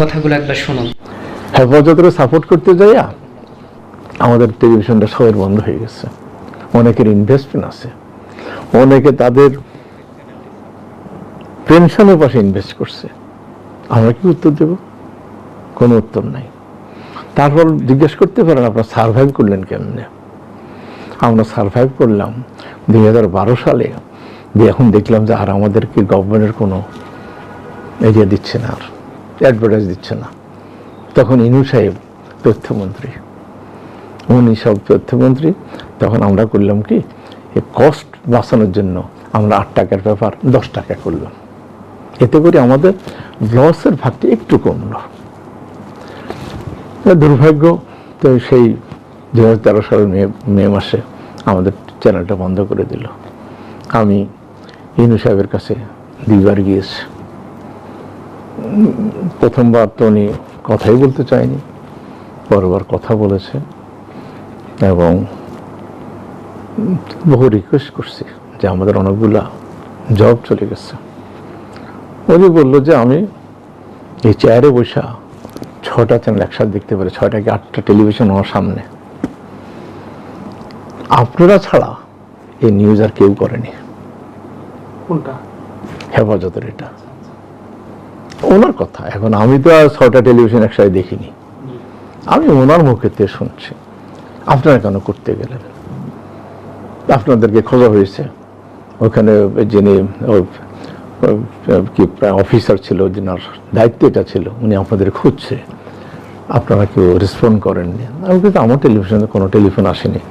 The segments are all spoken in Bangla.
কথাগুলো একবার শুনুন। হেফাজতের সাপোর্ট করতে যাইয়া আমাদের টেলিভিশনটা সবের বন্ধ হয়ে গেছে। অনেকের ইনভেস্টমেন্ট আছে, অনেকে তাদের পেনশনের পাশে ইনভেস্ট করছে। আমরা কি উত্তর দেব? কোনো উত্তর নাই। তারপর জিজ্ঞেস করতে পারেন আপনারা সার্ভাইভ করলেন কেমনে? আমরা সার্ভাইভ করলাম 2012 সালে, যে এখন দেখলাম যে আর আমাদেরকে গভর্নমেন্টের কোনো এরিয়া দিচ্ছে না, আর অ্যাডভার্টাইজ দিচ্ছে না। তখন ইনু সাহেব তথ্যমন্ত্রী, উনি সব তথ্যমন্ত্রী। তখন আমরা করলাম কি, এই কস্ট বাঁচানোর জন্য আমরা 8 টাকার পেপার 10 টাকা করলাম। এতে করে আমাদের লসের ভাগটি একটু কমলো। দুর্ভাগ্য তো সেই 2013 সালের মে মাসে আমাদের চ্যানেলটা বন্ধ করে দিল। আমি ইনু সাহেবের কাছে 2বার গিয়েছি। প্রথমবার তো উনি কথাই বলতে চায়নি, পরবার কথা বলেছে এবং বহু রিকোয়েস্ট করছি যে আমাদের অনেকগুলা জব চলে গেছে। উনি বললো যে আমি এই চেয়ারে বসা 6টা চ্যানেল একসাথে দেখতে পারি, 6টা কি 8টা টেলিভিশন আমার সামনে। আপনারা ছাড়া এই নিউজ আর কেউ করেনি। কোনটা? হেফাজতের এটা ওনার কথা। এখন আমি তো আর 6টা টেলিভিশন একসাথে দেখিনি, আমি ওনার মুখেতে শুনছি। আপনারা কেন করতে গেলেন? আপনাদেরকে খোঁজা হয়েছে, ওখানে যিনি কি অফিসার ছিল, যিনার দায়িত্ব এটা ছিল, উনি আপনাদের খুঁজছে, আপনারা কেউ রেসপন্ড করেননি। আমি কিন্তু আমার টেলিভিশনে কোনো টেলিফোন আসেনি।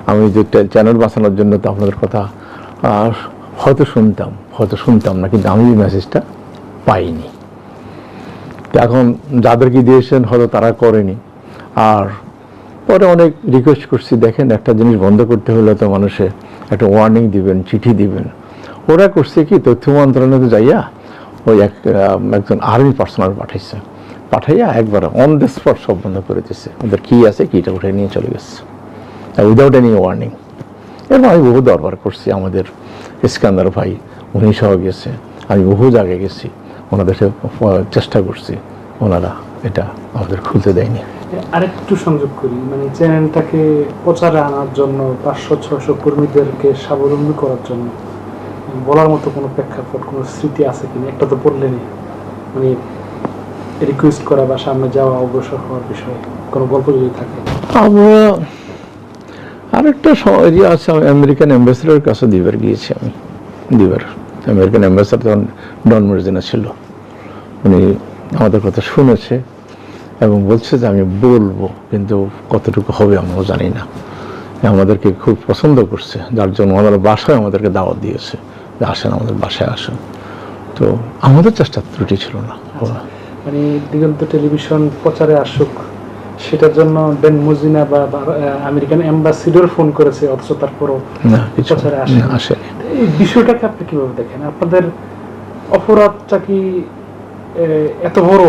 আমি যে চ্যানেল বাঁচানোর জন্য তো আপনাদের কথা হয়তো শুনতাম না, কিন্তু আমি এই মেসেজটা পাইনি। এখন যাদেরকে দিয়েছেন হয়তো তারা করেনি। আর পরে অনেক রিকোয়েস্ট করছি, দেখেন একটা জিনিস বন্ধ করতে হলে তো মানুষের একটা ওয়ার্নিং দিবেন, চিঠি দিবেন। ওরা করছে কি, তথ্য মন্ত্রণালয়ে যাইয়া ওই একজন আর্মি পার্সোনাল পাঠাইয়া একবার অন দ্য স্পট সব বন্ধ করে দিচ্ছে। ওদের কি আছে কিটা উঠে নিয়ে চলে গেছে উইদাউট এনি ওয়ার্নিং। এরপর আমি বহু দরবার করছি, আমাদের ইস্কান্দার ভাই উনি সহ গেছে, আমি বহু জায়গায় গেছি, ওনাদের চেষ্টা করছি, ওনারা এটা আমাদের খুলতে দেয়নি। আরেকটু সংযোগ করি, মানে চ্যানেলটাকে প্রচারে আনার জন্য 500-600 কর্মীদেরকে স্বাবলম্বী করার জন্য বলার মতো কোনো প্রেক্ষাপট, কোনো স্মৃতি আছে কিনা? একটা তো বললেনই, মানে রিকোয়েস্ট করা বা সামনে যাওয়া, অগ্রসর হওয়ার বিষয়ে কোনো গল্প যদি থাকে। আমরা আরেকটা এরিয়া আছে, আমেরিকান অ্যাম্বাসেডারের কাছে 2বার গিয়েছি আমি। 2বার আমেরিকান অ্যাম্বাসেডার তখন ডন মর্জিনা ছিল, উনি আমাদের কথা শুনেছে এবং বলছে যে আমি বলবো, কিন্তু কতটুকু হবে আমরাও জানি না। আমাদেরকে খুব পছন্দ করছে, যার জন্য আমাদের বাসায় আমাদেরকে দাওয়াত দিয়েছে যে আসেন, আমাদের বাসায় আসেন। তো আমাদের চেষ্টার ত্রুটি ছিল না। মানে দিগন্ত টেলিভিশন প্রচারে আসুক, সেটার জন্য ডন মর্জিনা বা আমেরিকান অ্যাম্বাসিডর ফোন করেছে, অথচ তারপরও প্রচারে আসে। এই বিষয়টাকে আপনি কিভাবে দেখেন? আপনাদের অপরাধটা কি এত বড়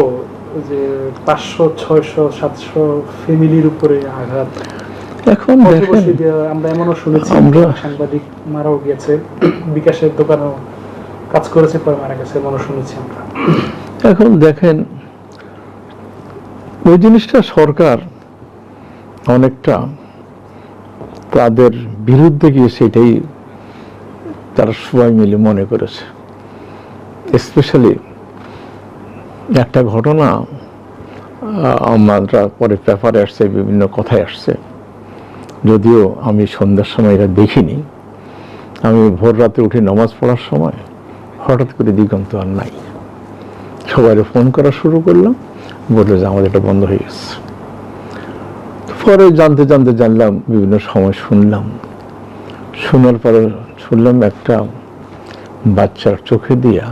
যে 500-600-700 ফ্যামিলির উপরে আঘাত? এখন আমরা এমনও শুনেছি সাংবাদিক মারাও গেছে, বিকাশের দোকানেও কাজ করেছে, পরে মারা গেছে, এমনও শুনেছি আমরা। এখন দেখেন, ওই জিনিসটা সরকার অনেকটা তাদের বিরুদ্ধে গিয়ে সেটাই তারা সবাই মিলে মনে করেছে। স্পেশালি একটা ঘটনা আমরা পরে পেপারে আসছে, বিভিন্ন কথায় আসছে, যদিও আমি সন্ধ্যার সময় এটা দেখিনি। আমি ভোর রাতে উঠে নামাজ পড়ার সময় হঠাৎ করে দিগন্ত আর নাই। সবাই ফোন করা শুরু করলাম, বললো যে আমাদের এটা বন্ধ হয়ে গেছে। পরে জানতে জানলাম, বিভিন্ন সময় শোনার পরে শুনলাম একটা বাচ্চার চোখে দিয়া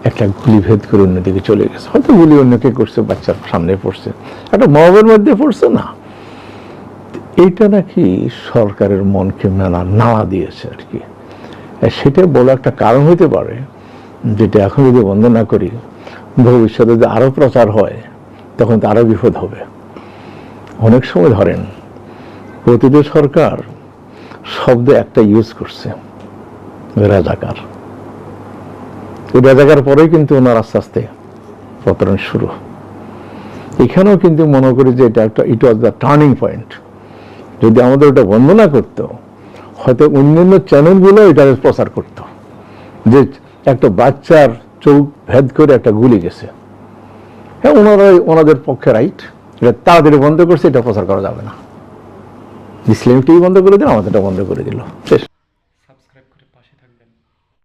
একটা গুলি ভেদ করে অন্যদিকে চলে গেছে। হয়তো গুলি অন্যকে করছে, বাচ্চার সামনে পড়ছে, একটা মবের মধ্যে পড়ছে না। এইটা নাকি সরকারের মনকে নাড়া দিয়েছে আর কি। সেটা বড় একটা কারণ হইতে পারে, যেটা এখন যদি বন্ধ না করি, ভবিষ্যতে যদি আরো প্রচার হয় তখন তো আরো বিপদ হবে। অনেক সময় ধরেন প্রতিটি সরকার শব্দ একটা ইউজ করছে, রাজাকার। রাজাকার পরেই কিন্তু ওনার আস্তে আস্তে পতন শুরু। এখানেও কিন্তু মনে করি যে এটা একটা ইট ওয়াজ দ্য টার্নিং পয়েন্ট। যদি আমাদের ওটা বন্ধ না করতো, হয়তো অন্যান্য চ্যানেলগুলো এটা প্রচার করতো যে একটা বাচ্চার চোখ ভেদ করে একটা গুলি গেছে। হ্যাঁ, ওনাদের পক্ষে রাইট, এটা তাড়াতাড়ি বন্ধ করছে, এটা প্রচার করা যাবে না। ইসলামিক টিভি বন্ধ করে দিল, আমাদেরটা বন্ধ করে দিল, শেষ।